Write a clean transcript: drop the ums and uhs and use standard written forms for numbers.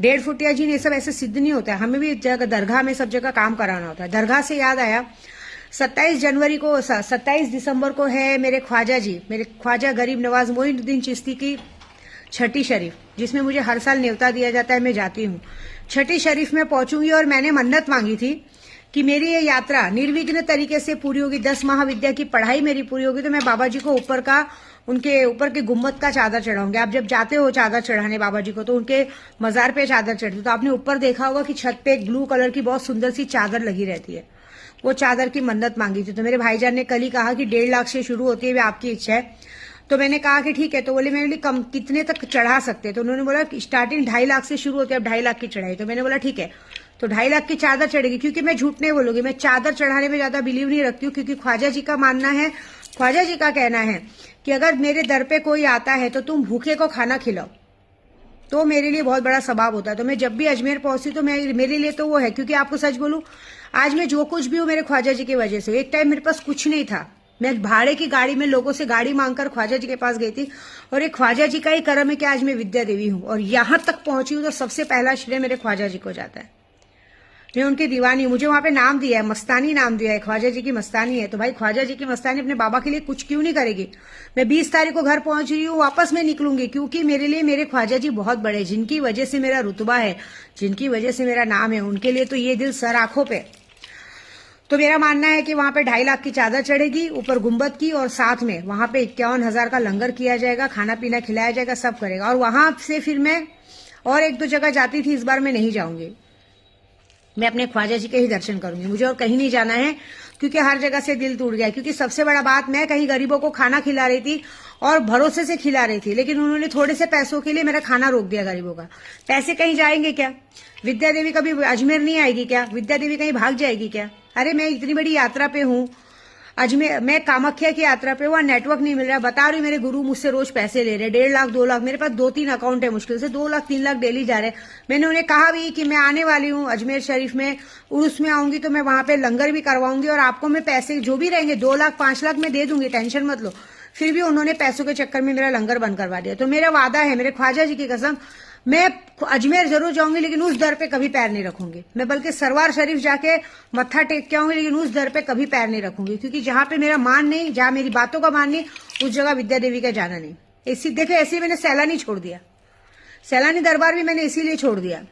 डेढ़ फुटिया जी ने सब ऐसे सिद्ध नहीं होता है। हमें भी जगह दरगाह में सब जगह काम कराना होता है। दरगाह से याद आया, 27 दिसंबर को है मेरे ख्वाजा जी, मेरे ख्वाजा गरीब नवाज मोइनुद्दीन चिश्ती की छठी शरीफ, जिसमें मुझे हर साल न्योता दिया जाता है। मैं जाती हूँ छठी शरीफ में पहुंचूंगी और मैंने मन्नत मांगी थी कि मेरी ये यात्रा निर्विघ्न तरीके से पूरी होगी, 10 महाविद्या की पढ़ाई मेरी पूरी होगी, तो मैं बाबा जी को उनके ऊपर के गुम्बद का चादर चढ़ाऊंगी। आप जब जाते हो चादर चढ़ाने बाबा जी को, तो उनके मजार पे चादर चढ़ती, तो आपने ऊपर देखा होगा कि छत पे एक ब्लू कलर की बहुत सुंदर सी चादर लगी रहती है। वो चादर की मन्नत मांगी थी। तो मेरे भाईजान ने कल ही कहा कि 1.5 लाख से शुरू होती है, वे आपकी इच्छा है। तो मैंने कहा कि ठीक है। तो बोले मेरे लिए कम कितने तक चढ़ा सकते हैं? तो उन्होंने बोला स्टार्टिंग 2.5 लाख से शुरू होती है, अब 2.5 लाख की चढ़ाई। तो मैंने बोला ठीक है, तो 2.5 लाख की चादर चढ़ेगी। क्योंकि मैं झूठ नहीं बोलूंगी, मैं चादर चढ़ाने में ज्यादा बिलीव नहीं रखती हूँ, क्योंकि ख्वाजा जी का मानना है, ख्वाजा जी का कहना है कि अगर मेरे दर पे कोई आता है तो तुम भूखे को खाना खिलाओ, तो मेरे लिए बहुत बड़ा सवाब होता है। तो मैं जब भी अजमेर पहुंचती तो मेरे लिए तो वो है। क्योंकि आपको सच बोलूं, आज मैं जो कुछ भी हूं मेरे ख्वाजा जी की वजह से। एक टाइम मेरे पास कुछ नहीं था, मैं भाड़े की गाड़ी में लोगों से गाड़ी मांगकर ख्वाजा जी के पास गई थी, और एक ख्वाजा जी का ही करम है कि आज मैं विद्या देवी हूं और यहां तक पहुंची हूं। तो सबसे पहला श्रेय मेरे ख्वाजा जी को जाता है। मैं उनकी दीवानी हूं। मुझे वहां पे नाम दिया है, मस्तानी नाम दिया है, ख्वाजा जी की मस्तानी है। तो भाई ख्वाजा जी की मस्तानी अपने बाबा के लिए कुछ क्यों नहीं करेगी? मैं 20 तारीख को घर पहुंच रही हूँ, वापस मैं निकलूंगी, क्योंकि मेरे लिए मेरे ख्वाजा जी बहुत बड़े, जिनकी वजह से मेरा रुतबा है, जिनकी वजह से मेरा नाम है, उनके लिए तो ये दिल सर आंखों पे। तो मेरा मानना है कि वहां पे 2.5 लाख की चादर चढ़ेगी ऊपर गुम्बद की, और साथ में वहां पे 51,000 का लंगर किया जाएगा, खाना पीना खिलाया जाएगा, सब करेगा। और वहां से फिर मैं और 1-2 जगह जाती थी, इस बार मैं नहीं जाऊंगी। मैं अपने ख्वाजा जी के ही दर्शन करूंगी, मुझे और कहीं नहीं जाना है, क्योंकि हर जगह से दिल टूट गया। क्योंकि सबसे बड़ा बात, मैं कहीं गरीबों को खाना खिला रही थी और भरोसे से खिला रही थी, लेकिन उन्होंने थोड़े से पैसों के लिए मेरा खाना रोक दिया गरीबों का। पैसे कहीं जाएंगे क्या? विद्या देवी कभी अजमेर नहीं आएगी क्या? विद्या देवी कहीं भाग जाएगी क्या? अरे मैं इतनी बड़ी यात्रा पे हूं, अजमेर, मैं कामाख्या की यात्रा पे, वहां नेटवर्क नहीं मिल रहा। बता रही हूँ, मेरे गुरु मुझसे रोज पैसे ले रहे, 1.5 लाख 2 लाख, मेरे पास 2-3 अकाउंट है, मुश्किल से 2 लाख 3 लाख डेली जा रहे हैं। मैंने उन्हें कहा भी कि मैं आने वाली हूँ अजमेर शरीफ में, उर्स में आऊंगी, तो मैं वहां पे लंगर भी करवाऊंगी, और आपको मैं पैसे जो भी रहेंगे 2 लाख 5 लाख मैं दे दूंगी, टेंशन मत लो। फिर भी उन्होंने पैसों के चक्कर में मेरा लंगर बंद करवा दिया। तो मेरा वादा है, मेरे ख्वाजा जी की कसम, मैं अजमेर जरूर जाऊंगी, लेकिन उस दर पे कभी पैर नहीं रखूंगी। मैं बल्कि सरवार शरीफ जाके मत्था टेक के आऊंगी, लेकिन उस दर पे कभी पैर नहीं रखूंगी। क्योंकि जहां पे मेरा मान नहीं, जहां मेरी बातों का मान नहीं, उस जगह विद्या देवी का जाना नहीं। इसी देखो, ऐसे ही मैंने सैलानी छोड़ दिया, सैलानी दरबार भी मैंने इसीलिए छोड़ दिया।